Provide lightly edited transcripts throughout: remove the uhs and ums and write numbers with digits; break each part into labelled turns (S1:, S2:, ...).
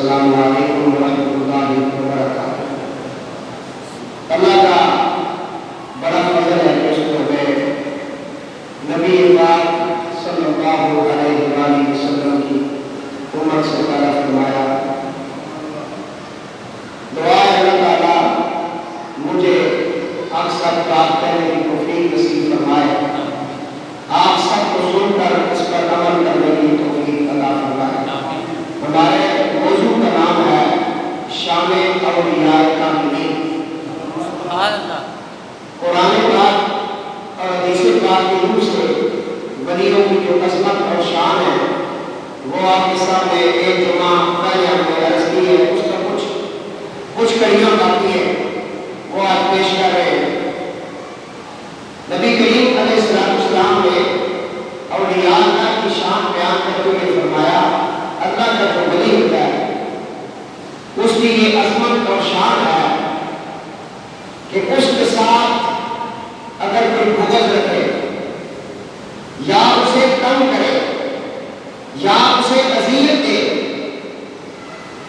S1: السلام علیکم ورحمۃ اللہ وبرکاتہ۔ اللہ کا بڑا فضل ہے کہ اس کو ہمیں نبی پاک صلی اللہ علیہ وآلہ وسلم کی امت سے پیدا فرمایا۔ دعا ہے اللہ تعالیٰ مجھے آپ سب بات کرنے کی توفیق نصیب فرمائے، آپ سب کو سن کر اس پر عمل کرنے کی توفیق عطا فرمائے۔ ہمارے موضوع کا نام ہے شان اولیاء کاملین۔ قرآن پاک اور حدیث پاک کی روح سے ولیوں کی جو عظمت اور شان ہے وہ آپ کے سامنے ایک جمعہ پہلے ہم نے عرض کی ہے، اس کا کچھ کڑیاں باقی ہے وہ آج پیش کر رہے ہیں۔ نبی کریم علیہ السلام نے اولیاء اللہ کی شان بیان کرتے ہوئے فرمایا اللہ کا جو ولی ہوتا ہے اس کی یہ عظمت اور شان ہے کہ اس کے ساتھ اگر کوئی بغض رکھے یا اسے تنگ کرے یا اسے اذیت دے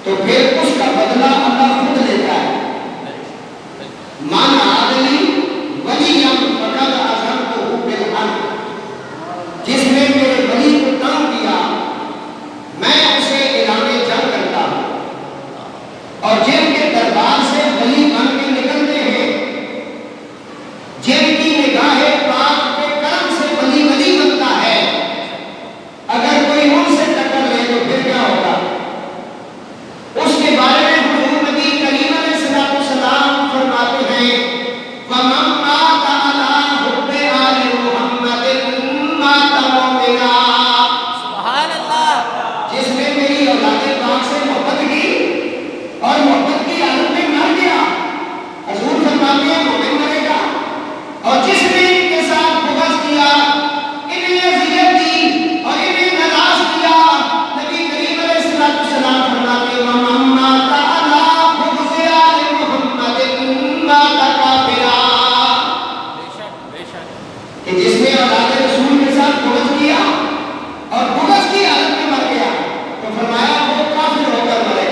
S1: تو پھر اس کا بدلہ اللہ خود لیتا ہے۔ من عادلی ولی فقد اعظمتہ بالحق، جس نے میرے ولی کو تنگ کیا میں اسے اعلان جنگ کرتا ہوں، اور جن کے دربار سے ولی بن کے نکلتے ہیں، جن کی نگاہ پاک کے کرم سے ولی ولی بنتا ہے، اگر کوئی ان سے ٹکر لے تو پھر کیا ہوگا؟ اس کے بارے میں حضور نبی کریم علیہ السلام فرماتے ہیں وَمَن مَاتَ عَلَىٰ حُبِّ آلِ مُحَمَّدٍ مَاتَ مُؤْمِنًا،
S2: سبحان اللہ،
S1: جس نے میری اولاد پاک سے محبت کی اور محبت کی حالت میں مر گیا، حضور فرماتے ہیں مومن مرے گا۔ اور جس نے ان کے ساتھ بغض کیا، انہیں اذیت دی اور انہیں ناراض کیا، نبی کریم علیہ السلام فرماتے ہیں وَمَن مَاتَ عَلَىٰ بُغْضِ آلِ مُحَمَّدٍ مَاتَ کافرا،
S2: بے شک
S1: کہ جس نے اولاد رسول کے ساتھ بغض کیا اور بغض کی حالت میں مر گیا تو فرمایا وہ کافر ہو کر مرے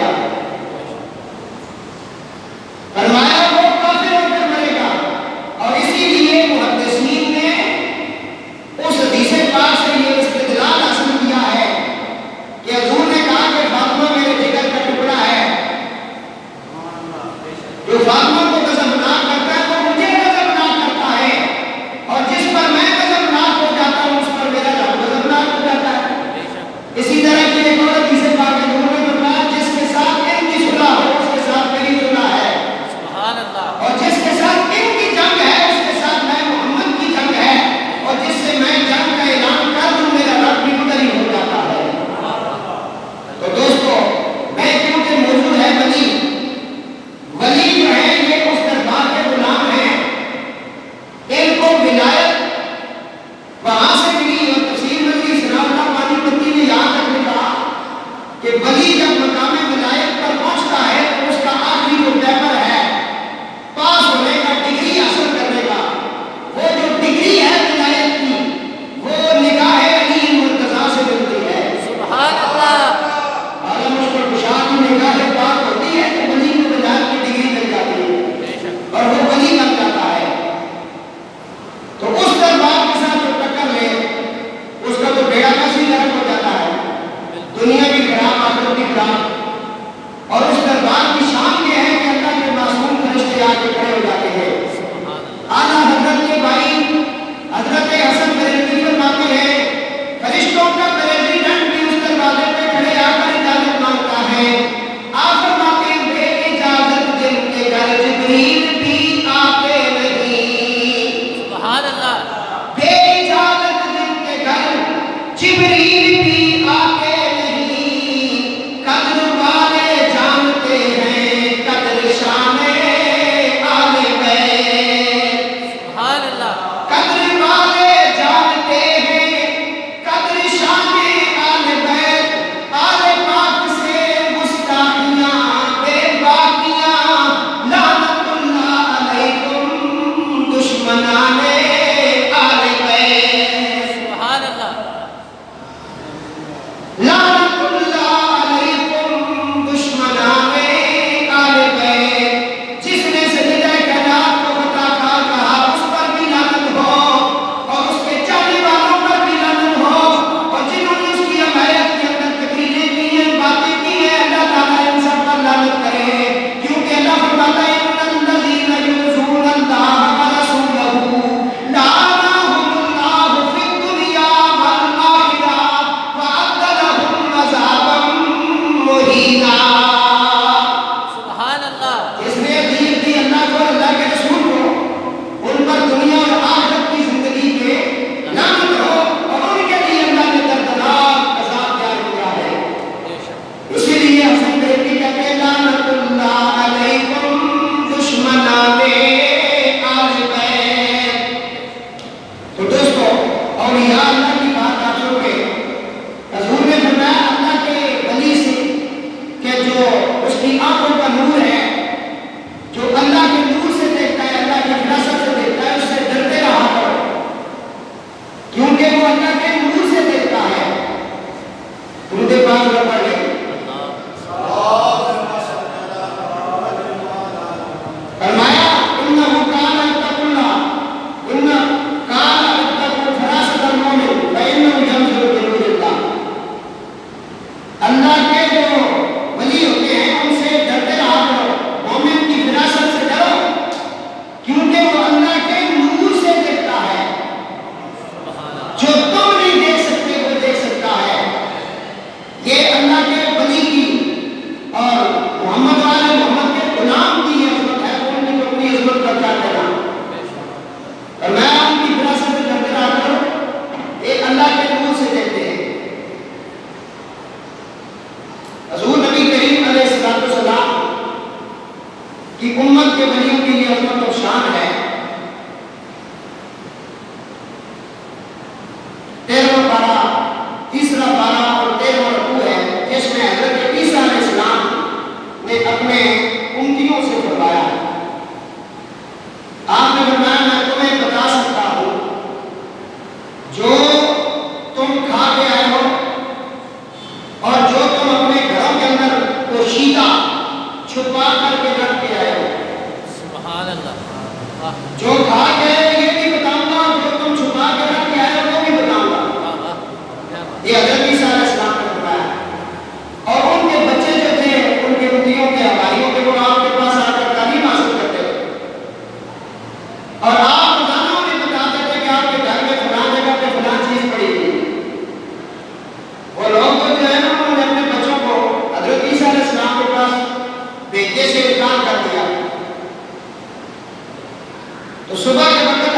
S1: ذرا پڑھ لیں. فرمایا انه كان يتقوا الله ان كان يتقوا فراسة المؤمن فانه ينظر بنور الله. اللہ کے جو ولی ہوتے ہیں ان سے ڈرتے رہا کرو, مومن کی فراست سے ڈرو کیونکہ وہ اللہ کے نور سے دیکھتا ہے. جو تم نہیں دیکھ سکتے وہ دیکھ سکتا ہے. یہ اللہ کے ولی کی اور محمد والے محمد کے غلام کی یہ عظمت ہے. ان کی اپنی عظمت کا کیا کہنا, اور میں ان کی فراست سے ڈرتے رہا کرو, یہ اللہ کے نور سے دیکھتے ہیں. حضور نبی کریم علیہ السلام کی امت کے ولیوں کی یہ عظمت اور شان ہے. 13واں پارہ, تیسرا پارہ اور 13واں رکوع ہے جس میں حضرت عیسیٰ علیہ السلام نے اپنے امتیوں سے فرمایا. آپ نے فرمایا میں تمہیں بتا سکتا ہوں جو تم کھا کے آئے ہو اور جو تم اپنے گھروں کے اندر پوشیدہ چھپا کر کے رکھ کے آئے ہو.
S2: سبحان اللہ. واہ
S1: جو کھا کے آئے ہو یہ بھی بتاؤں گا, جو تم چھپا کے رکھ کے آئے ہو وہ بھی بتاؤں گا.
S2: واہ واہ. کیا بات.
S1: یہ حضرت عیسیٰ علیہ السلام نے فرمایا. اور ان کے بچے جو تھے ان کے امتیوں کے ہماریوں کے وہ آپ کے پاس آ کر تعلیم حاصل کرتے تھے اور آپ روزانہ انہیں بتاتے تھے کہ آپ کے گھر میں فلاں جگہ پہ فلاں چیز پڑی تھی. وہ لوگ تو جو ہے نا انہوں نے اپنے بچوں کو حضرت عیسیٰ علیہ السلام کے پاس بھیجنے سے انکار کر دیا. تو صبح کے وقت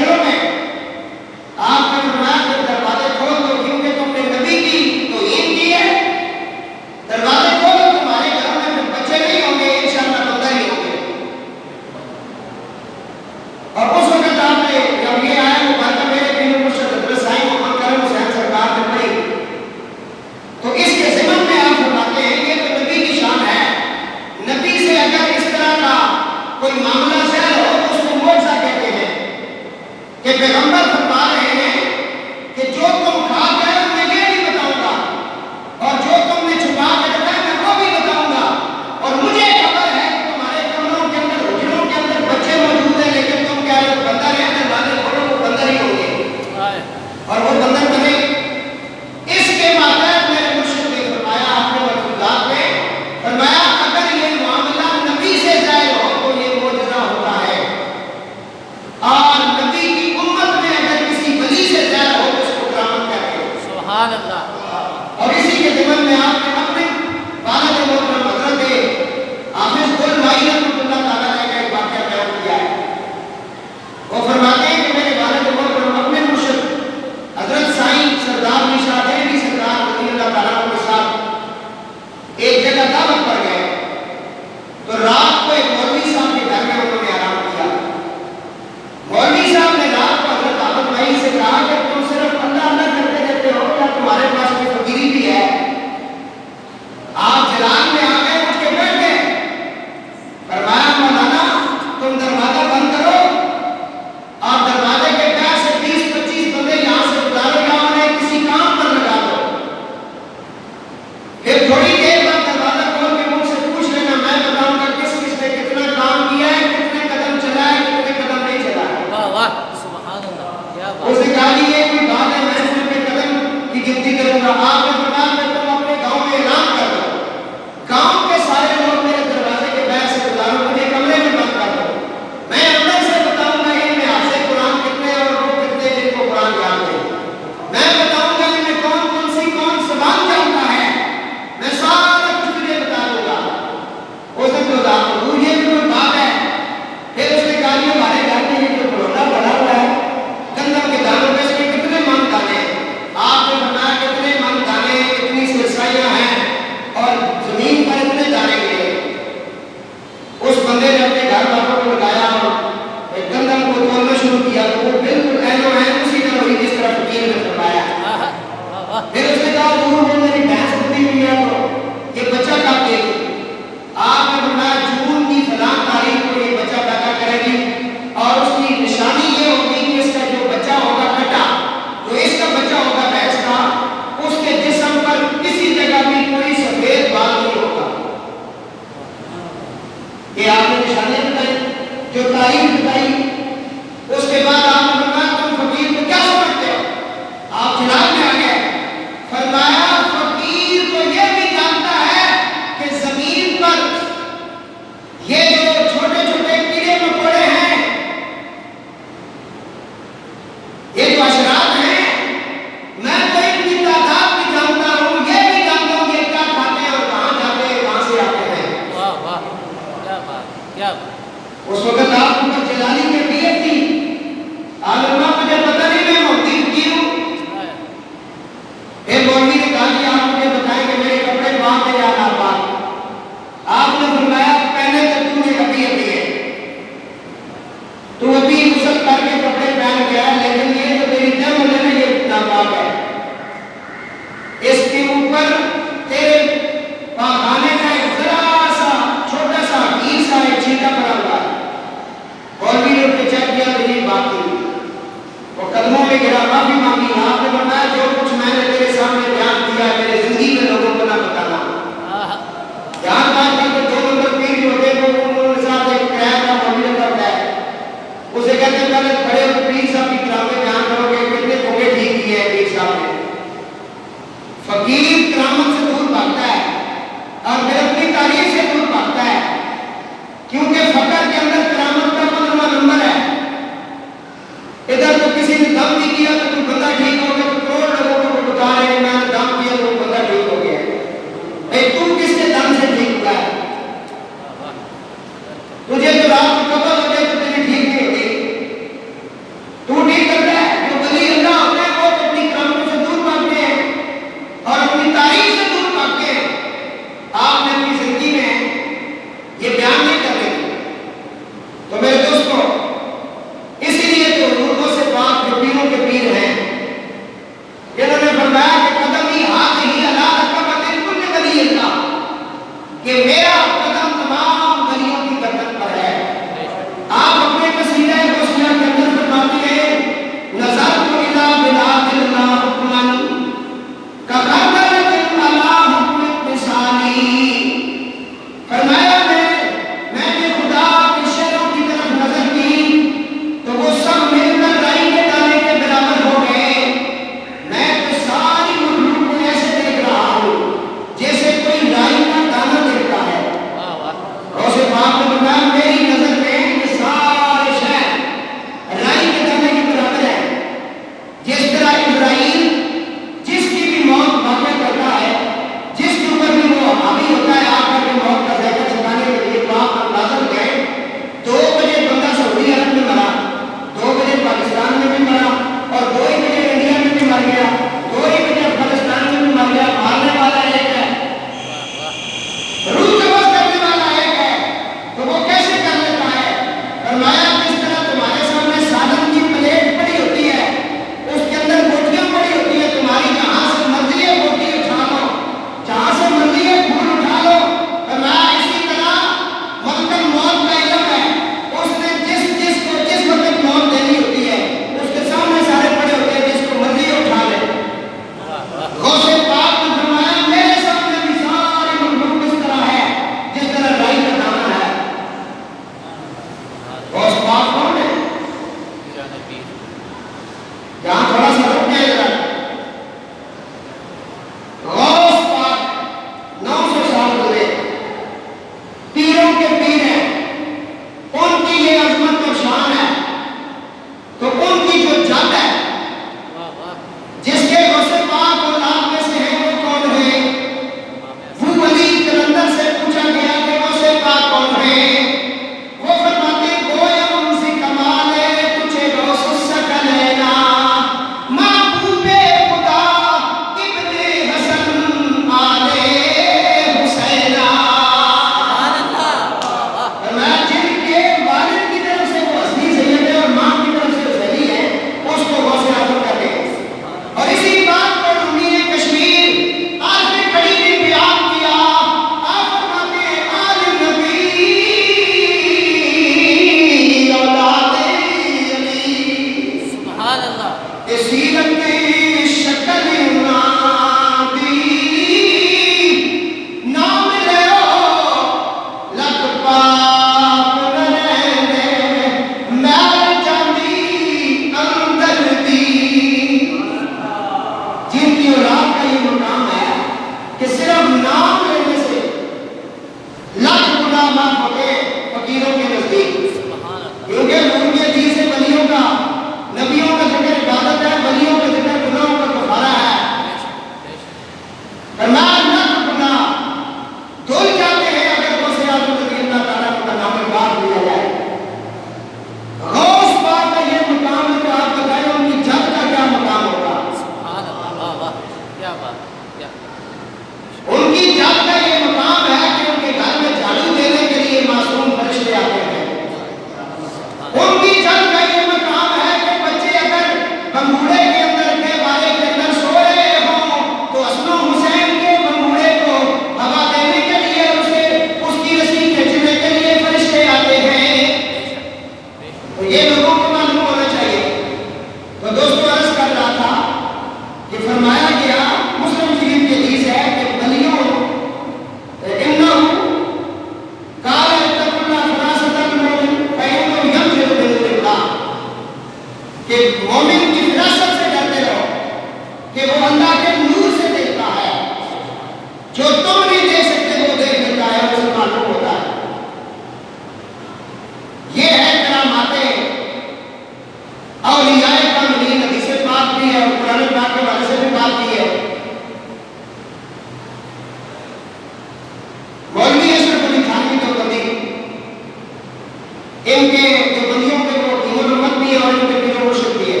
S1: ان کے جو بندیوں کے وہ حکیم الامت بھی ہے اور ان کے پیر و مرشد بھی ہے،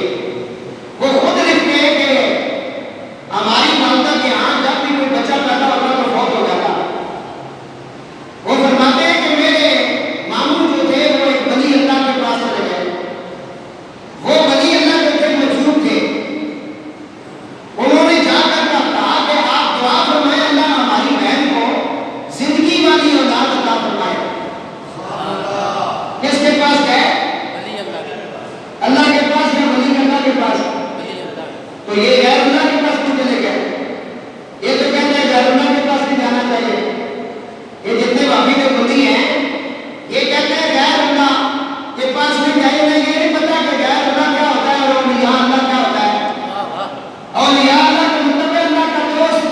S1: وہ خود لکھتے ہیں کہ ہماری والدہ کے ہاں جب بھی کوئی بچہ پیدا ہوتا تو فوت ہو جاتا۔ وہ فرماتے ہیں کہ میرے ماموں جو تھے وہ ایک ولی اللہ کے پاس چلے گئے۔ وہ ولی اللہ جو تھے مجذوب تھے، انہوں نے جا کر کہا کہ آپ دعا فرمائیں اللہ ہماری بہن کو زندگی والی اولاد عطا فرمائے۔ کس کے پاس گئے؟
S2: ولی اللہ کے پاس،
S1: اللہ کے پاس یا ولی اللہ کے پاس؟
S2: ولی اللہ
S1: تو یہ غیر اللہ کے پاس کیوں چلے گئے؟ یہ تو کہتے ہیں غیر اللہ کے پاس نہیں جانا چاہیے۔ یہ جتنے بھابی کے بندی ہیں یہ کہتے ہیں غیر اللہ کے پاس نہیں جائیے، انہیں یہ نہیں پتا کہ غیر اللہ کیا ہوتا ہے اور اولیاء اللہ کیا ہوتا ہے۔
S2: واہ واہ
S1: اولیاء اللہ کا مطلب ہے اللہ کا دوست۔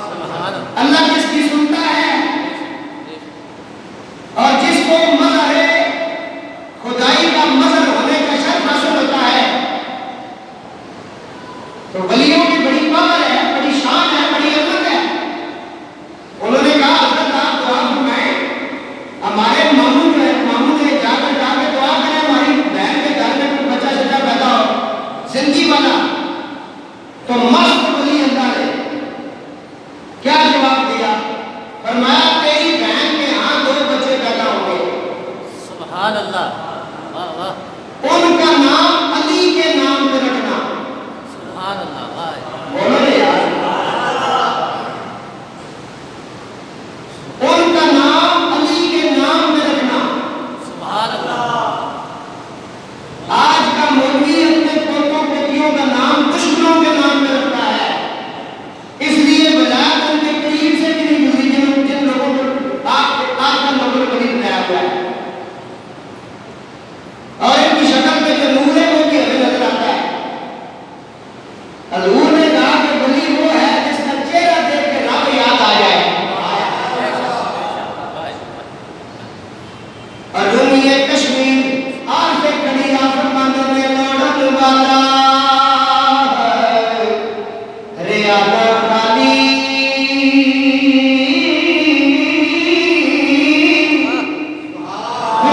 S2: سبحان اللہ،
S1: اللہ کس کی سنتا ہے اور جس کو مظہر خدائی کا مظہر ہونے کا شرف حاصل ہوتا ہے، تو ولیوں کی بڑی پاور ہے، بڑی شان ہے، بڑی عظمت ہے۔ انہوں نے کہا حضرت آپ دعا فرمائیں ہمارے ماموں جو ہے، ماموں نے جا کے دعا کریں ہماری بہن کے گھر میں کوئی بچہ شچہ پیدا ہو زندگی والا۔ تو مست ولی اللہ نے کیا جواب دیا؟ فرمایا تیری بہن کے ہاں 2 بچے پیدا ہوں گے،
S2: سبحان اللہ، واہ واہ،
S1: ان کا نام علی کے نام پہ رکھنا۔
S2: سبحان اللہ، واہ،
S1: بولو نا یار، ان کا نام علی کے نام پہ رکھنا۔
S2: سبحان اللہ،
S1: آج کا مولوی اپنے پوتوں پوتیوں کا نام دشمنوں کے نام پہ رکھتا ہے، اس لیے ولایت ان کے قریب سے بھی نہیں گزری جن لوگوں کو آج کا نوبل ولی بنایا ہوا ہے۔ اور ان کی شکل میں جو نور ہے وہ بھی ہمیں نظر آتا ہے۔ حضور نے کہا کہ ولی وہ ہے جس کا چہرہ دیکھ کے رب یاد آ جائے۔
S2: بے شک، بے شک، واہ،
S1: اور رومی کشمیر آر سے کھڑی فرمانے میں لوڑن والا ریاضہ خالی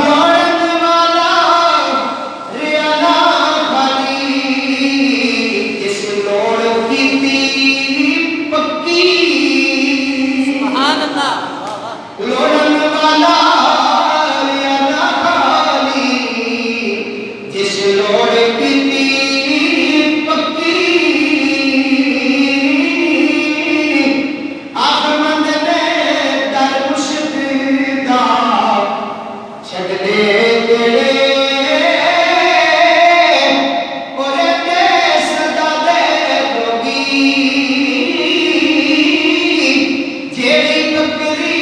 S1: لوڑن والا ریاضہ خالی جس لوڑ کی تیر پکی
S2: سبحان اللہ، واہ واہ،
S1: لوڑن والا ریاضہ خالی جس لوڑ کی تیر پکی۔ آفرمند نے در مرشد دا چھڈ لے تیرے اور تے صدا دے لوگی جیڑی بکری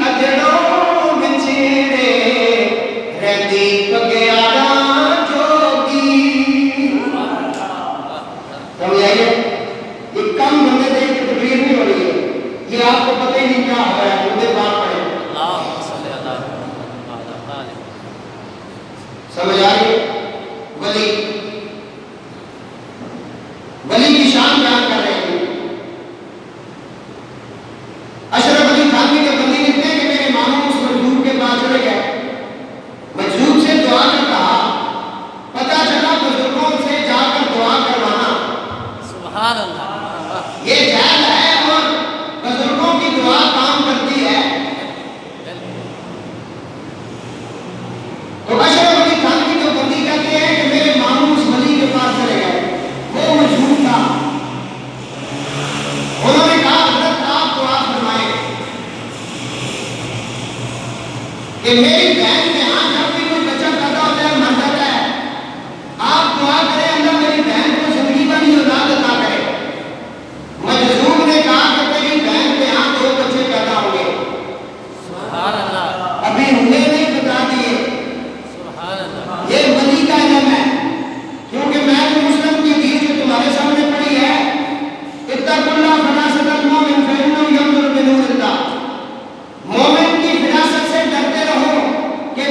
S1: اجڑوں بچھڑے رہندی پگیاڑاں جوگی۔ سمجھ آئیے؟ یہ کم بندے دے کی تقریر نہیں ہو رہی ہے، یہ آپ کو پتہ ہی نہیں کیا ہو رہا ہے، مجھے بات پڑھیں۔
S2: اللہم صلی اللہ علیہ وسلم۔
S1: سمجھ آ رہی ہے؟ ولی ولی کی شان بیان کر رہے ہیں۔ اشرف علی تھانوی کے بندی لکھتے ہیں کہ میرے ماموں اس مجذوب کے پاس چلے گئے، مجذوب سے دعا کر کہا، پتہ چلا بزرگوں سے جا کر دعا کروانا
S2: سبحان اللہ، واہ،
S1: یہ جائز ہے اور بزرگوں کی دعا کام کرتی ہے۔ تو اشرف علی تھانوی جو بندی کہتے ہیں کہ میرے ماموں اس ولی کے پاس چلے گئے، وہ مجذوب تھا۔ انہوں نے کہا حضرت آپ دعا فرمائیں کہ میری بہن کے ہاں جب بھی کوئی بچہ پیدا ہوتا ہے مر جاتا ہے، آپ دعا کریں اللہ میری بہن کو زندگی والی اولاد عطا کرے۔ مجذوب نے کہا کہ تیری بہن کے ہاں 2 بچے پیدا ہوں گے،
S2: سبحان اللہ،
S1: ابھی ہوئے نہیں بتا دیے۔
S2: سبحان اللہ،
S1: یہ ولی کا علم ہے، کیونکہ میں نے مسلم کی حدیث جو تمہارے سامنے پڑھی ہے، اتقوا اللہ فراست المومن فإنه ينظر بنور اللہ، مومن کی فراست سے ڈرتے رہو کہ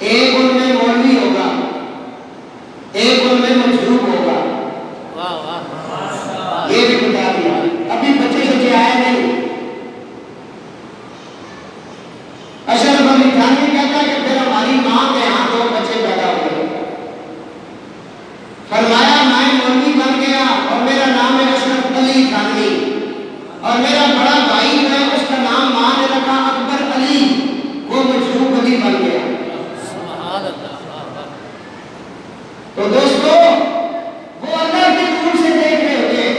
S1: ایک ان میں مولوی ہوگا، ایک ان میں مجذوب ہوگا،
S2: واہ واہ
S1: یہ بھی بتا دیا۔ ابھی بچے سچے آئے نہیں۔ اشرف علی تھانوی کہتا ہے کہ پھر ہماری ماں کے یہاں 2 بچے پیدا ہوئے، فرمایا میں مولوی بن گیا اور میرا نام ہے اشرف علی تھانوی، اور میرا بڑا بھائی ہے اس کا نام ماں نے رکھا اکبر علی، وہ مجذوب علی بن گیا۔
S2: سبحان اللہ واہ واہ
S1: تو دوستو وہ اللہ کے نور سے دیکھ رہے ہوتے ہیں۔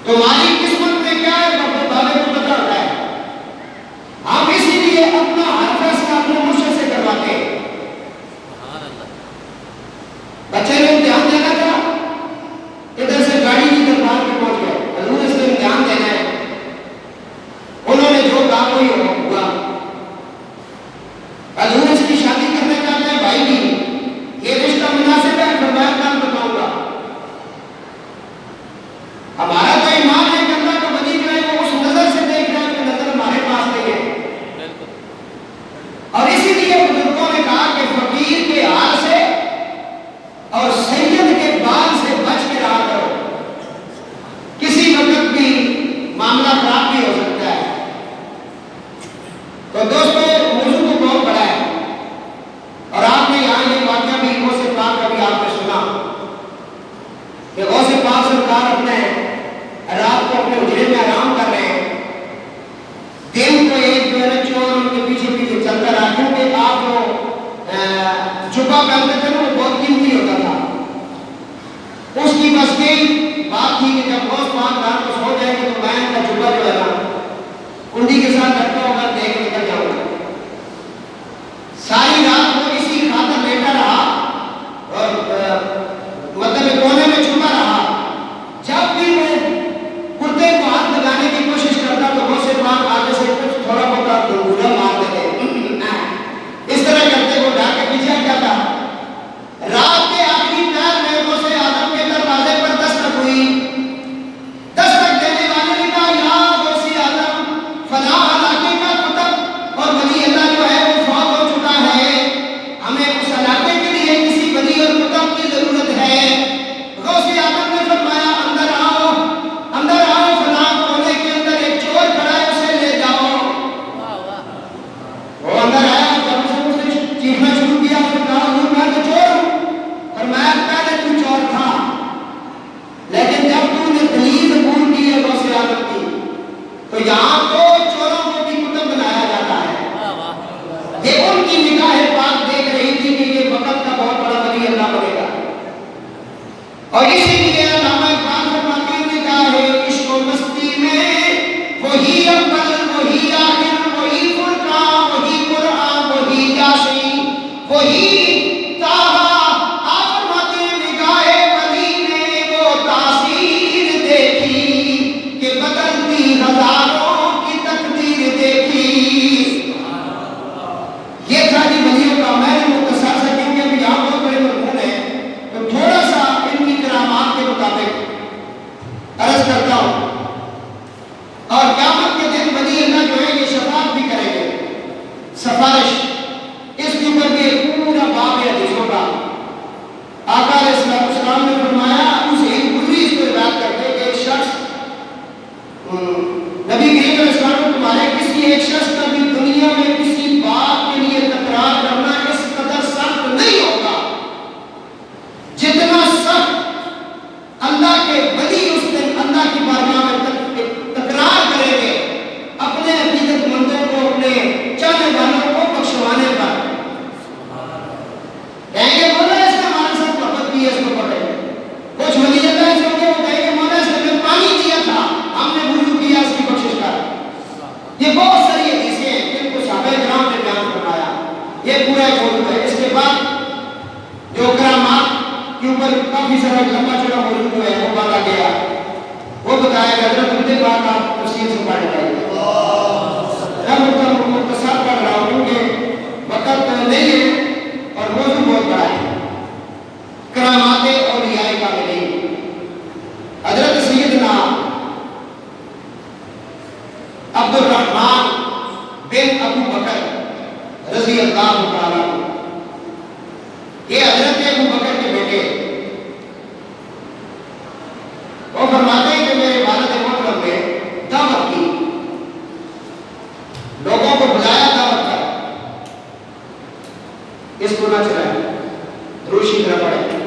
S1: تمہاری قسمت میں کیا ہے بابے بابے کو پتا ہوتا ہے، ہم اسی لیے اپنا ہر فیصلہ اپنے مرشد سے کرواتے ہیں۔
S2: سبحان اللہ
S1: بچے نے امتحان دینا تھا، ادھر سے گاڑی کی دربار پہ پہنچ گئے، حضور اس نے امتحان دینا ہے، انہوں نے جو کہا وہی ہوا۔ حضور اس کی شادی کرنا چاہتے ہیں بھائی کی، یہ رشتہ مناسب ہے، فرمایا کام بتاؤں گا۔ ہمارا تو ایمان ہے کہ اللہ کا ولی جو ہے وہ اس نظر سے دیکھ رہا ہے کہ نظر ہمارے پاس نہیں ہے،
S2: بالکل
S1: اور اسی لیے بزرگوں نے کہا کہ فقیر کے حال سے اور سید کے بال سے بچ کے رہا کرو، کسی وقت بھی معاملہ خراب بھی ہو سکتا ہے۔ تو دوستو موضوع تو بہت بڑا ہے، اور آپ نے یہاں یہ واقعہ بھی غوث پاک کا بھی آپ نے سنا کہ غوث پاک سرکار اپنے رات کو اپنے حجرے میں آرام کر رہے ہیں، دن کو ایک جو ہے نا چور ان کے پیچھے پیچھے چلتا رہا، کیونکہ آپ جو جبہ پہنتے تھے نا وہ بہت قیمتی ہوتا تھا، اس کی بس یہی بات تھی کہ جب غوث پاک رات کو سو جائیں گے تو میں ان کا جبہ جو ہے نا کنڈی کے ساتھ لٹکا ہوگا دیکھ نکل جاؤں گا۔ ساری رات وہ اسی خاطر لیٹا رہا اور مطلب کونے میں چھپا رہا، جب بھی وہ کرتے کو ہاتھ لگانے کی کوشش کرتا تو غوث پاک آگے سے کچھ تھوڑا بہت گھورا مار دیتے، اس طرح کرتے وہ ڈھا کے پیچھے ہٹ جاتا۔ رات کے آخری پہر میں غوث آدم کے دروازے پر دستک ہوئی، دستک دینے والے نے کہا یا غوث آدم فلاں علاقے کا کتب اور ولی اللہ جو ہے وہ فوت ہو چکا ہے، ہمیں اس علاقے کے لیے کسی ولی اور کتب کی ضرورت ہے۔ غوث آدم نے فرمایا اندر آؤ فلاں کونے کے اندر ایک چور کھڑا ہے اسے لے جاؤ۔
S2: واہ واہ
S1: وہ اندر آیا، جب اس نے چیخنا شروع کیا اس نے کہا حضور میں تو چور ہوں، فرمایا پہلے تو چور تھا لیکن جب تو نے دلیل قبول کی ہے غوث آدم کی تو یہاں کو چوروں کو بھی کتب بنایا جاتا ہے۔
S2: واہ واہ
S1: یہ ان کی نگاہ پاک دیکھ رہی تھی کہ یہ وقت کا بہت بڑا ولی اللہ بنے گا، اور اسی لیے علامہ اقبال فرماتے ہیں نگاہ عشق و مستی میں وہی اول وہی آخر وہی فرقان وہی قرآن وہی یاسین وہی طٰہٰ۔ آپ فرماتے ہیں نگاہ ولی نے وہ تاثیر دیکھی کہ بدلتی ہزاروں کی تقدیر دیکھی۔ یہ تھا جی ولیوں کا، میں نے مختصر سے کیونکہ ابھی یہاں بہت بڑے مضمون ہیں تو تھوڑا سا ان کی کرامات کے مطابق عرض کرتا ہوں، اور قیامت کے دن ولی اللہ جو ہے یہ شفاعت بھی کریں گے، سفارش، اس کے اوپر بھی ایک پورا باب ہے حدیثوں کا۔ آقا علیہ السلام نے فرمایا اسے ایک بری اس کو روایت کرتے کہ ایک شخص نبی کریم علیہ السلام نے تمہارے کسی ایک شخص کا بھی دنیا میں کسی بات کے لیے تکرار کرنا اس قدر سخت نہیں ہوگا جتنا سخت اللہ کے ولی اس دن اللہ کی بارگاہ میں تکرار کریں گے اپنے عقیدت مندوں کو، اپنے چاہنے والوں کو بخشوانے پر۔ کہیں گے مولا اس نے ہمارے ساتھ محبت کی ہے، اس کو پڑھے۔ کچھ ولی اللہ ایسے ہوں گے وہ کہیں گے مولا اس نے ہمیں پانی دیا تھا، ہم نے وضو کیا اس کی بخشش کر۔ یہ بہت ساری حدیثیں ہیں جن کو صحابہ کرام نے بیان فرمایا، یہ پورا ایک موضوع ہے۔ اس کے بعد جو کرامات کے اوپر کافی سارا لمبا چوڑا موضوع جو ہے وہ باندھا گیا، وہ بتایا گیا، حضرت مجھے بات آپ تفصیل سے پڑھ لائیں۔ میں مختصر پڑھ رہا ہوں کیونکہ وقت نہیں ہے اور موضوع بہت بڑا ہے۔ کرامات اولیاء کاملین، حضرت سیدنا عبد الرحمن بن ابو بکر رضی اللہ اللہ تعالیٰ عنہ، یہ حضرت ابو بکر کے بیٹے، وہ فرماتے ہیں کہ میرے والد محترم نے دعوت کی، لوگوں کو بلایا دعوت کر، اس کو نہ چلائیں، دروشی طرح پڑھیں۔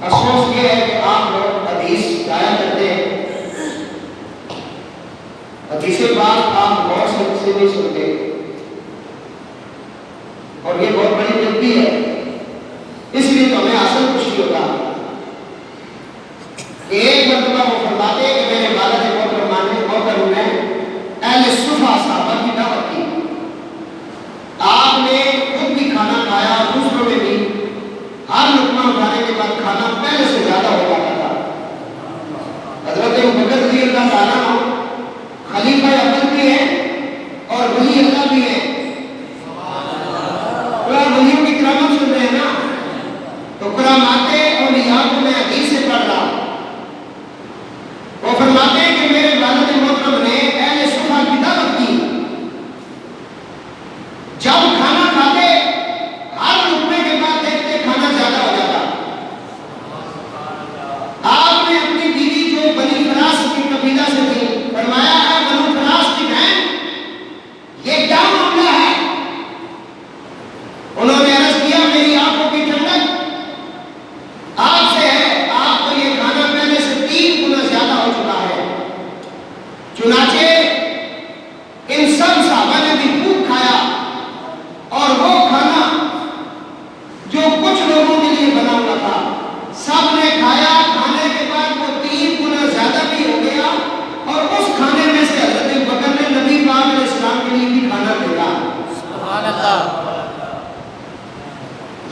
S1: افسوس یہ ہے کہ آپ لوگ حدیث ضائع کرتے ہیں، حدیث بات آپ غور سے نہیں سنتے، اور یہ بہت بڑی غلطی ہے۔ اس لیے تو ہمیں اصل خوشی ہوتا کہ ایک مرتبہ وہ فرماتے ہیں کہ میرے والد محترم نے اہل صفا صحابہ کی دعوت کی، آپ نے خود بھی کھانا کھایا اور دوسروں میں بھی، ہر لقمہ اٹھانے کے بعد کھانا پہلے سے زیادہ ہو جاتا تھا۔ حضرت ابو بکر رضی اللہ تعالیٰ عنہ خلیفہ اول بھی ہیں اور ولی اللہ بھی ہیں۔ قرآن ولیوں کی کرامت سن رہے ہیں نا، تو کرامات اولیاء کو میں حدیث سے پڑھ رہا ہوں۔ وہ فرماتے ہیں کہ میرے والد محترم نے اہل صفا کی دعوت کی، جب کھانا کھاتے ہر لقمے کے بعد دیکھتے کھانا زیادہ ہو جاتا۔ آپ نے اپنی بیوی جو بنی فراس کی قبیلہ سے تھی فرمایا ہے بنو فراس کی بہن یہ کیا معاملہ ہے؟ انہوں نے عرض کیا میری آنکھوں کی ٹھنڈک آپ سے ہے، آپ کو یہ کھانا پہلے سے 3 گنا زیادہ ہو چکا ہے۔ چنانچہ ان سب صحابہ نے بھی خوب کھایا، اور وہ کھانا جو کچھ لوگوں کے لیے بنا ہوا تھا سب نے کھایا، کھانے کے بعد وہ 3 گنا زیادہ بھی ہو گیا، اور اس کھانے میں سے حضرت ابو بکر نے نبی پاک علیہ السلام کے لیے بھی کھانا بھیجا۔
S2: سبحان اللہ۔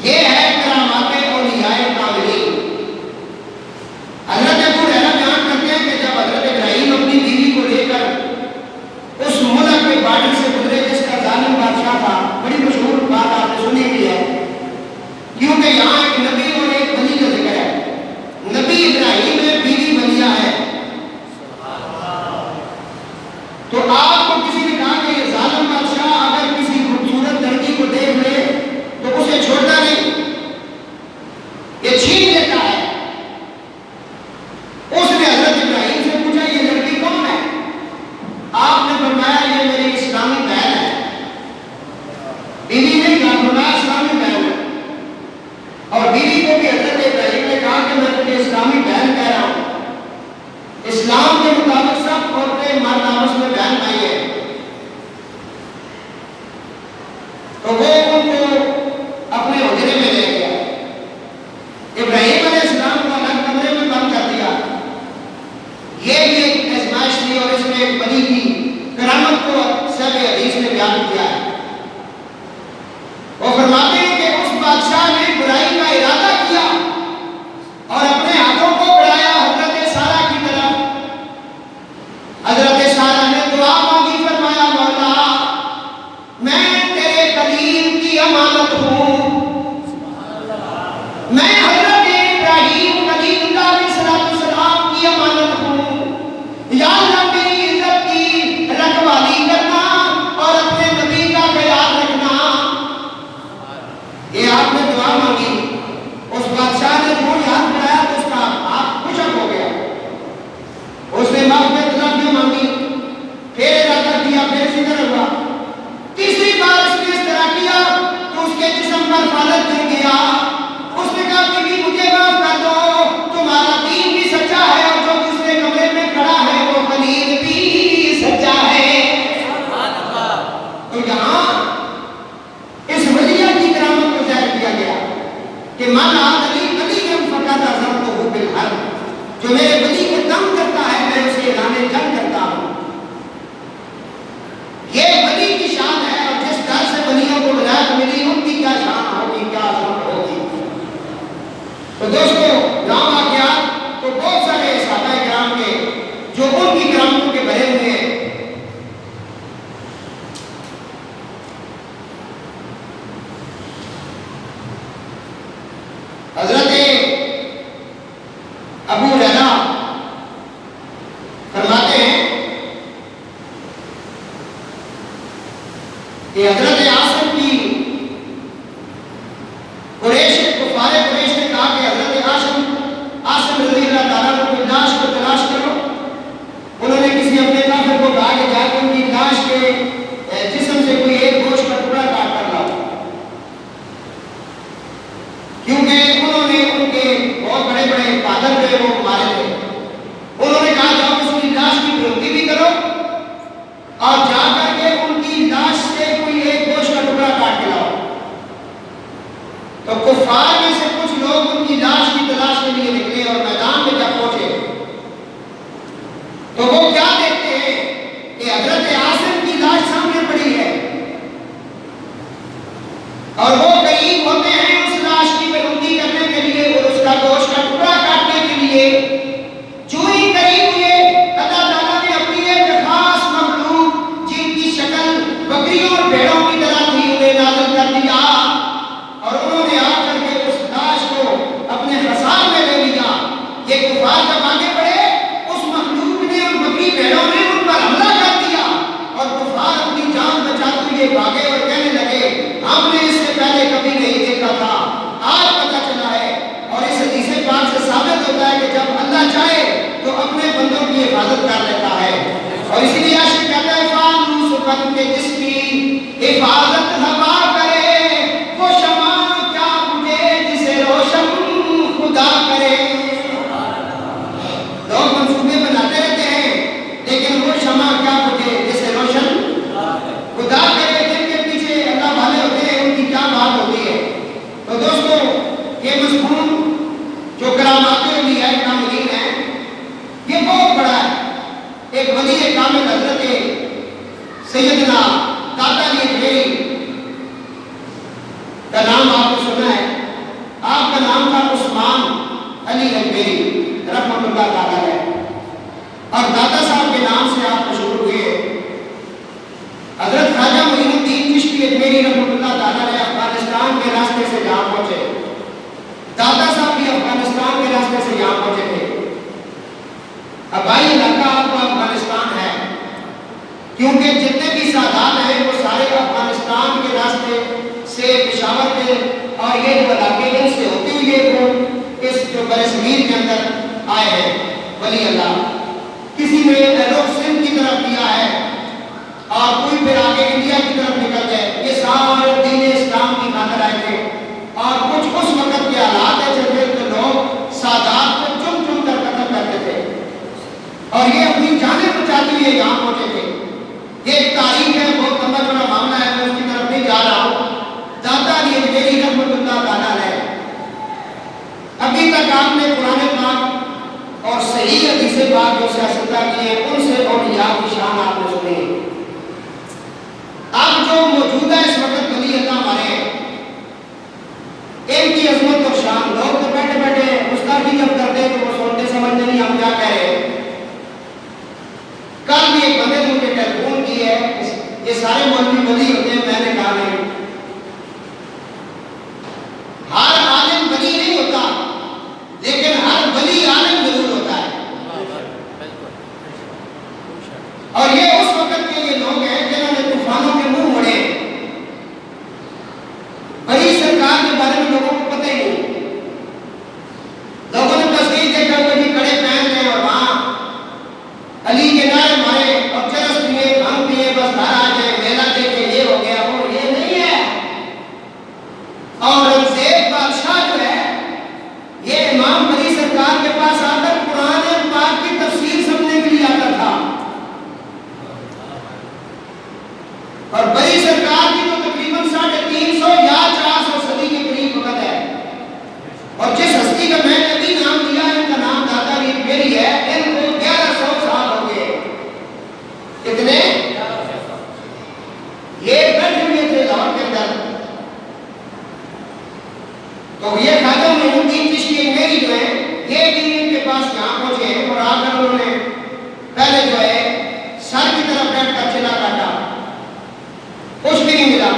S1: یہ ہے کرامات اولیاء کاملین۔ حضرت ابو ہریرہ بیان کرتے ہیں کہ جب حضرت ابراہیم اپنی بیوی کو لے کر اس ملک کے بارڈر سے گزرے جس کا ظالم بادشاہ تھا، بڑی مشہور بات آپ نے سنی بھی ہے، کیونکہ یہاں ایک نبی اور ایک ولی کا ذکر ہے۔ نبی ابراہیم ہے، بیوی بلیا ہے، تو آپ کو کسی نے کہا کہ یہ ظالم بادشاہ اگر کسی خوبصورت لڑکی کو دیکھ لے تو اسے چھوڑتا نہیں، یہ چھین لیتا ہے۔ اس نے حضرت ابراہیم سے پوچھا یہ لڑکی کون ہے؟ آپ نے فرمایا یہ میری اسلامی بہن ہے۔ بیوی نے کہا فرمایا اسلامی بہن ہے، اور بیوی کو بھی حضرت ابراہیم نے کہا کہ میں تجھے اسلامی بہن کہہ رہا ہوں۔ اسلام کے مطابق سب عورتیں مرد آپس میں بہن بھائی ہیں، تو وہ ان کو اپنے حجرے میں لے گیا، ابراہیم علیہ السلام کو الگ کمرے میں بند کر دیا۔ یہ بھی ایک آزمائش تھی، اور اس میں ایک ولی کی کرامت کو صاحب حدیث نے بیان کیا ہے۔ وہ فرماتے ہیں کہ اس بادشاہ نے برائی کا ارادہ کیا اور اپنے ہاتھوں کو بڑھایا حضرت سارہ کی طرف۔ حضرت سارہ نے دعا مانگی، فرمایا مولا میں تیرے کلیم کی امانت ہوں، میں حضرت ابراہیم کلیم اللہ علیہ السلام کی امانت ہوں، یا اللہ میری عزت کی رکھوالی کرنا اور اپنے نبی کا خیال رکھنا۔ یہ آپ نے دعا مانگی، اس بادشاہ نے جو ہاتھ بڑھایا تو اس کا ہاتھ خشک ہو گیا، اس نے معافی طلب مانگی، پھر ارادہ کیا، پھر فکر ہوا، تیسری بار اس نے اس طرح کیا تو اس کے جسم پر فالج گر گیا۔ اس نے کہا کہ مجھے معاف کر دو، تمہارا دین بھی سچا ہے اور جو دوسرے کمرے میں کھڑا ہے وہ خلیل بھی سچا ہے۔ تو یہاں اس ولیہ کی کرامت کو ظاہر کیا گیا کہ من عادلی ولی فقط عظمتہ بالحرب، جو میرے ولی کو دم کرتا ہے میں اسے اعلان جنگ کرتا ہوں۔ یہ ولی کی شان ہے، اور جس گھر سے ولیوں کو ولایت ملی ان کی کیا شان ہوگی، کیا عظمت ہوگی۔ تو دوستو نام واقعات تو بہت سارے صحابہ کرام کے جو ان کی کرامتوں کے بھرے ہوئے ہیں۔ حضرت ابو ہریرہ کہ حضرت عاصم کی کفار قریش نے کہا کہ حضرت عاصم رضی اللہ تعالیٰ عنہ کی لاش کو تلاش کرو. انہوں نے کسی اپنے کافر کو کہا کہ جا کے ان کی لاش کے جسم سے کوئی ایک گوشت کا ٹکڑا کاٹ کر لاؤ، کیونکہ انہوں نے ان کے بہت بڑے بڑے بادل جو ہے وہ مارے تھے. انہوں نے کہا جاؤ اس کی لاش کی پروتی بھی کرو اور جا کر کے ان کی لاش سے کوئی ایک گوشت کا ٹکڑا کاٹ کے لاؤ. تو کفار میں سے کچھ لوگ ان کی لاش کی تلاش کے لیے نکلے اور میدان میں جب پہنچے تو وہ کیا دیکھتے ہیں کہ حضرت عاصم کی لاش سامنے پڑی ہے اور وہ قریب ہوتے ہیں اس لاش کی پروتی کرنے کے لیے اور اس کا گوشت کا ٹکڑا کاٹنے کے لیے. جو ہی قریب ہوئے اللہ تعالیٰ نے اپنی ایک خاص مخلوق جن کی شکل بکریوں اور بھیڑوں کی طرح تھی انہیں نازل کر دیا اور انہوں نے آ کر کے اس لاش کو اپنے حصار میں لے لیا. یہ کفار جب آگے بڑھے اس مخلوق نے اور بکری بھیڑوں نے ان پر حملہ کر دیا اور کفار اپنی جان بچاتے ہوئے بھاگے اور کہنے لگے ہم نے اس سے پہلے کبھی نہیں دیکھا تھا، آج پتہ چلا ہے. اور اس حدیث پاک سے ثابت ہوتا ہے کہ جب اللہ چاہے تو اپنے بندوں کی حفاظت کر لیتا ہے. اور اسی لیے عاشق کہتا ہے فانوس بن کے جس کی حفاظت ہوا کرے وہ شمع کیا بجھے جسے روشن خدا کرے. لوگ منصوبے بناتے رہتے ہیں لیکن وہ شمع کیا بجھے جسے روشن خدا کرے. جن کے پیچھے اللہ والے ہوتے ہیں ان کی کیا بات ہوتی ہے. تو دوستو یہ مضمون جو کرامات اولیاء کاملین ہیں یہ بہت بڑا ہے. ایک ولی کامل حضرت سیدنا داتا علی اجمیری کا نام آپ نے سنا ہے. آپ کا نام تھا عثمان علی اجمیری رحمۃ اللہ تعالیٰ ہے اور داتا صاحب کے نام سے آپ مشہور ہوئے. حضرت خواجہ معین الدین چشتی اجمیری رحمۃ اللہ تعالیٰ نے افغانستان کے راستے سے جہاں پہنچے، داتا صاحب بھی افغانستان کے راستے سے یہاں پہنچے تھے. ابائی علاقہ آپ کا افغانستان ہے کیونکہ جتنے بھی سادات ہیں وہ سارے افغانستان کے راستے سے پشاور کے اور یہ جو علاقے ان سے ہوتے ہوئے وہ اس جو برصغیر کے اندر آئے ہیں. ولی اللہ کسی نے رخ سندھ کی طرف کیا ہے اور کوئی پھر آگے انڈیا کی طرف نکل گئے. یہ سارے دین اسلام کی خاطر آئے تھے اور کچھ اس وقت کے حالات ایسے تھے کہ لوگ سادات کو چن چن کر قتل کرتے تھے اور یہ اپنی جانیں بچاتے ہوئے یہاں پہنچے تھے. یہ ایک تاریخ ہے، بہت لمبا چوڑا معاملہ ہے، میں اس کی طرف نہیں جا رہا ہوں. داتا علی اجمیری رحمۃ اللہ تعالیٰ ہے. ابھی تک آپ نے قرآن پاک اور صحیح حدیث پاک جو سیاستہ کی ہے ان سے اولیاء کی شان آپ نے سنی. اب جو موجودہ اس وقت ولی اللہ ہمارے ہیں ان کی عظمت اور شان لوگ تو بیٹھے بیٹھے گستاخی جب کرتے ہیں تو وہ سنتے سمجھتے نہیں ہم کیا کہہ رہے ہیں. کل بھی ایک بندے نے مجھے ٹیلی فون کی ہے، یہ سارے مولوی ولی ہوتے ہیں. میں نے کہا نہیں، ہر عالم ولی نہیں ہوتا لیکن ہر ولی عالم ضرور ہوتا ہے. اور یہ اس وقت کے یہ لوگ ہیں جنہوں نے طوفانوں کے منہ موڑے. بڑی سرکار کے بارے میں لوگوں کو پتہ ہی نہیں. لوگوں نے بس یہی دیکھا کہ جی کڑے پہن لیں اور وہاں علی کے نعرے مارے اور چرس پیے بھنگ پیے بس گھر آ جائیں میلہ دیکھے یہ ہو گیا وہ. یہ نہیں ہے. اور رمزیب بادشاہ جو ہے یہ امام بڑی سرکار کے پاس آ کر قرآن پاک کی تفسیر سمجھنے کے لیے آتا تھا اور بڑی سرکار کی تو تقریباً 350 یا 400 صدی کے قریب وقت ہے. اور جس ہستی کا میں نے ابھی نام دیا ان کا نام داتا علی اجمیری ہے. ان کو 1100 سال ہو گئے. کتنے؟ یہ بیٹھے ہوئے تھے لاہور کے اندر. تو یہ خواجہ معین الدین چشتی اجمیری جو ہے یہ بھی ان کے پاس یہاں پہنچے ہیں اور آ کر انہوں نے پہلے جو ہے سر کی طرف بیٹھ کر چلا کاٹا، کچھ بھی نہیں ملا.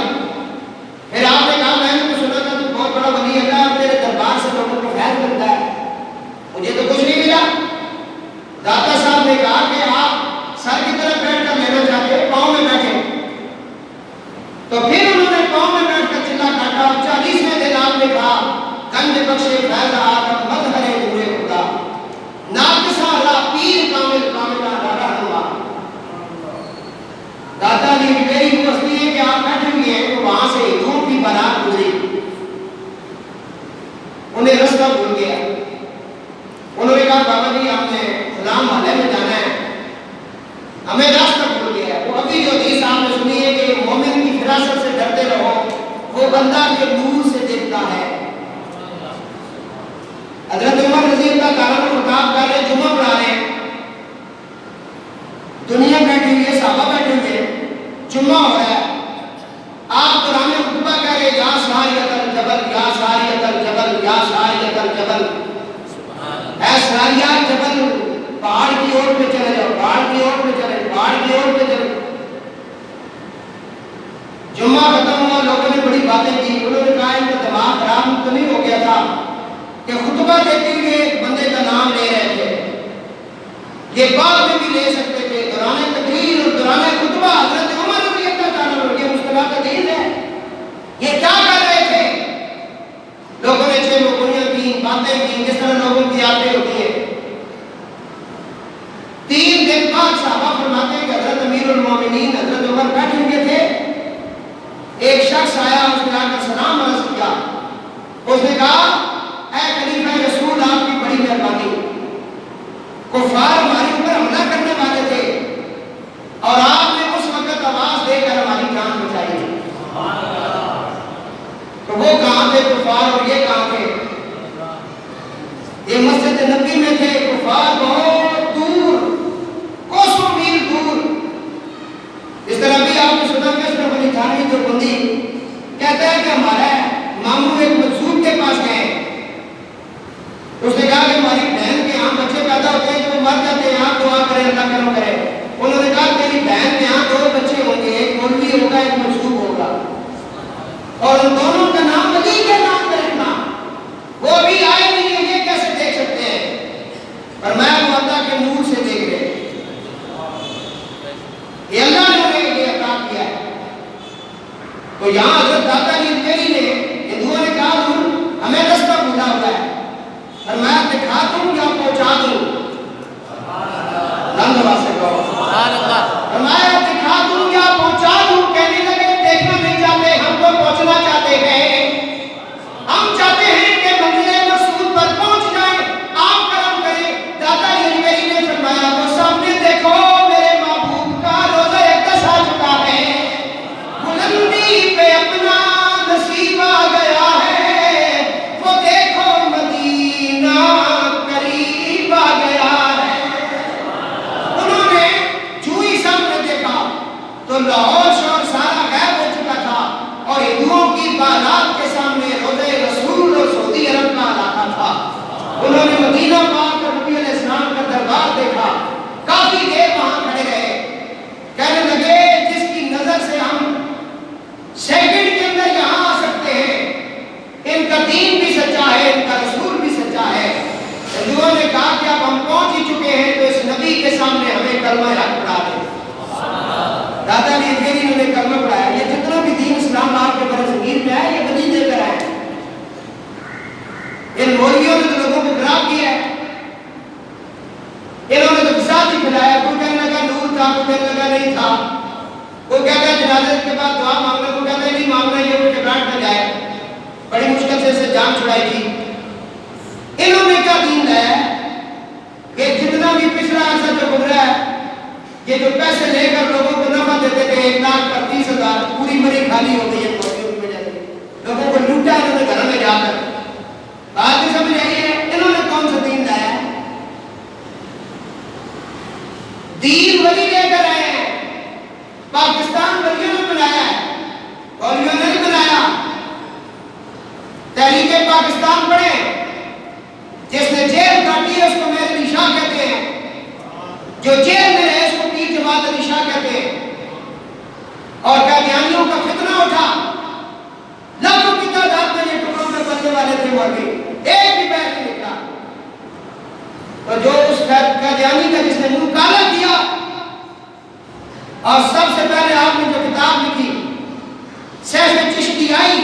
S1: پھر آپ نے کہا میں نے تو سنا تھا تو بہت بڑا ولی اللہ اور تیرے دربار سے لوگوں کو فیض ملتا ہے، مجھے تو کچھ نہیں ملا. داتا صاحب نے کہا کہ آپ سر کی طرف بیٹھ کر لینا چاہتے ہیں، پاؤں میں بیٹھے. تو لکھا گنج بخشے فیض آدم مظہر نور خدا ناقصہ را پیر کامل کاملہ رہنما. داتا جی میری دوستی ہے کہ آپ بیٹھے ہوئے ہیں تو وہاں سے ہندوؤں کی بارات گزری, انہیں رستہ بھول گیا. انہوں نے کہا بابا جی ہم نے فلاں محلے میں جانا ہے, ہمیں راستہ بھول گیا. وہ ابھی جو حدیث آپ نے سنی ہے کہ مومن کی فراست سے ڈرتے رہو, وہ بندہ کے نور سے دیکھتا ہے. حضرت عمر رضی اللہ تعالیٰ کو خطاب کر رہے, جمعہ پڑھا رہے ہیں, دنیا بیٹھی ہوئی ہے, صحابہ بیٹھے ہوئے ہیں, جمعہ ہو رہا ہے. آپ قرآن میں خطبہ کہہ رہے یا ساریت الجبل یا ساریت الجبل یا ساریت الجبل, اے ساریہ جبل پہاڑ کی اور پہ چلے جاؤ, پہاڑ کی اور پہ چلے, پہاڑ کی اور پہ چلے. جمعہ ختم ہوا, لوگوں نے بڑی باتیں کی. انہوں نے کہا ان کا دماغ خراب تو نہیں ہو گیا تھا کہ خطبہ دیتے ہوئے ایک بندے کا نام لے رہے تھے, یہ بعد میں بھی لے سکتے تھے. دوران تقریر اور دوران خطبہ حضرت عمر رضی اللہ تعالیٰ عنہ, یہ مصطلح حدیث ہے, یہ کیا کر رہے تھے؟ لوگوں نے چھ مقولیاں کی, باتیں کی, جس طرح لوگوں کی عادتیں ہوتی ہیں. 3 دن بعد صحابہ فرماتے ہیں کہ حضرت امیر المومنین حضرت عمر بیٹھے ہوئے تھے, ایک شخص آیا, اس نے آ کر سلام عرض کیا. اس نے کہا اے خلیفہ رسول آپ کی بڑی مہربانی, کفار ہمارے اوپر حملہ کرنے والے تھے اور آپ نے اس وقت آواز دے کر ہماری جان بچائی. تو وہ کہاں تھے کفار اور یہ کہاں تھے؟ یہ مسجد نبی میں تھے, کفار بہت دور, کوسوں میل دور. اس طرح بھی آپ نے سنا کہ اشرف علی تھانوی جو بندی کہتا ہے کہ ہمارا ماموں ایک مجذوب کے پاس گئے. اس نے کہا کہ ہماری بہن کے یہاں بچے پیدا ہوتے ہیں, جو مر جاتے ہیں, آپ دعا کریں اللہ کرم کرے. انہوں نے کہا تیری بہن کے یہاں 2 بچے ہوں گے, ایک مولوی ہوگا ایک مجذوب ہوگا, اور ان دونوں کا نام علی کے نام پہ رکھنا. وہ ابھی آئے نہیں ہیں, یہ کیسے دیکھ سکتے ہیں؟ پر میں وہ اللہ کے نور سے دیکھ رہے. یہ اللہ نے انہیں یہ عطا کیا ہے. تو یہاں حضرت داتا جی میری نے, ہندوؤں نے کہا ہمیں رستہ بھولا ہوا ہے, اور میں دکھا دوں یا پہنچا دوں؟ فرمایا دکھا دوں یا پہنچا دوں. کہنے لگے دیکھنا نہیں چاہتے, ہم تو پہنچنا چاہتے ہیں. ہم چاہتے ہیں کہ منزل مقصود پر پہنچ جائیں, آپ کرم کریں. داتا جی میری نے فرمایا وہ سامنے دیکھو میرے محبوب کا روزہ اقدس آ چکا ہے, بلندی پہ اپنا نصیب آ گیا ہے, وہ دیکھو مدینہ قریب آ گیا ہے. انہوں نے جو ہی سامنے دیکھا تو لاہور شہر سارا غائب ہو چکا تھا, اور ہندوؤں کی بارات کے سامنے روضہ رسول اور سعودی عرب کا علاقہ تھا. انہوں نے مدینہ پاک اور نبی علیہ السلام کا دربار دیکھا, کافی دیر وہاں کھڑے رہے. کہنے لگے جس کی نظر سے ہم سیکنڈ کے اندر یہاں آ سکتے ہیں, ان کا دین بھی سچا ہے, ان کا رسول بھی سچا ہے. ہندوؤں نے کہا کہ اب ہم پہنچ ہی چکے ہیں تو اس نبی کے سامنے ہمیں کلمہ حق پڑھا دیں. دادا نے پھر انہوں نے کلمہ پڑھایا. یہ جتنا بھی دین اسلام آپ کے برصغیر میں ہے, یہ ولی دے کر آئے. ان مولویوں نے تو لوگوں کو خراب کیا ہے, انہوں نے تو فساد ہی پھیلایا. کوئی کہنے لگا نور تھا, کوئی کہنے لگا نہیں تھا, کوئی کہتا ہے جنازے کے بعد دعا مانگنا, کوئی کہتا ہے نہیں مانگنا, یہ اٹھ کے بیٹھ نہ جائے. بڑی مشکل سے اسے جان چھڑائی تھی. انہوں نے کیا دین لایا ہے؟ یہ جتنا بھی پچھلا عرصہ جو گزرا ہے, یہ جو پیسے لے کر لوگوں کو نفع دیتے تھے 1,30,000, پوری مری خالی ہو گئی ہے کی وجہ سے. لوگوں کو لوٹا انہوں نے گھر میں جا کر. بات نہیں سمجھ آئی ہے؟ انہوں نے کون سا دین لایا ہے؟ دین ولی لے کر آئے ہیں. پاکستان ولیوں نے بنایا ہے, ولیوں نے نہیں بنایا. تحریک پاکستان پڑھے, جس نے جیل کاٹی ہے اس کو میر علی شاہ کہتے ہیں, جو جیل میں رہے اس کو پیر جماعت علی شاہ کہتے ہیں. اور قادیانیوں کا فتنہ اٹھا, لاکھوں کی تعداد میں یہ ٹکڑوں میں بننے والے تھے, مولوی ایک بھی پیر نہیں نکلا. اور جو اس قادیانی کا جس نے منہ کالا کیا, اور سب سے پہلے آپ نے جو کتاب لکھی سیف چشتی آئی,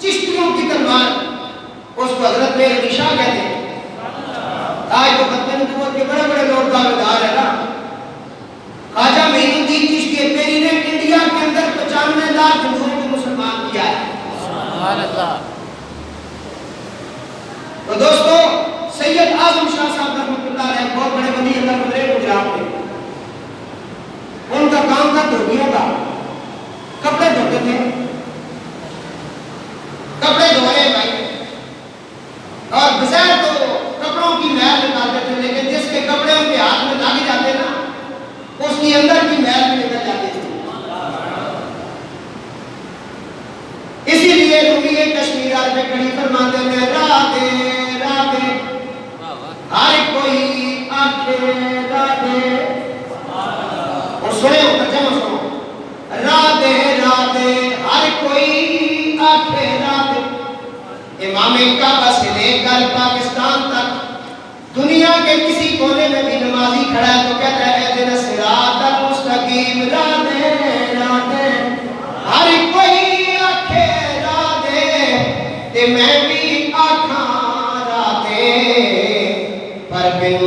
S1: چشتیوں کی تلوار, پیر علی شاہ کہتے ہیں. آج تو ختم نبوت کے بڑے بڑے لوگ دعویدار ہیں نا. خواجہ معین الدین چشتی پیری نے انڈیا کے اندر 95 لاکھ ہندوؤں کو مسلمان کیا ہے.
S2: سبحان اللہ.
S1: تو دوستو سید اعظم شاہ صاحب رحمۃ اللہ علیہ بہت بڑے ولی اللہ گزرے گجرات میں. ان کا کام تھا دھوبیوں کا. کپڑے دھوتے تھے, کپڑے دھو رہے بھائی, اور بظاہر تو کپڑوں کی میل نکالتے تھے, لیکن جس کے کپڑے ان کے ہاتھ میں لگ جاتے نا اس کی اندر کی میل بھی نکل جاتی تھی. اسی لیے رومی کشمیر آج میں کڑی فرماتے ہیں رادے رادے ہر کوئی آنکھے رادے. اور سنے ہو ترجمہ سنو, رادے رادے ہر کوئی آنکھے رادے. امام کعبہ سے لے کر پاکستان تک دنیا کے کسی کونے میں بھی نمازی کھڑا ہے تو کہتا ہے اہدنا الصراط المستقیم. رادے رادے ہر کوئی آنکھے رادے تے میں بھی آنکھاں رادے پر بن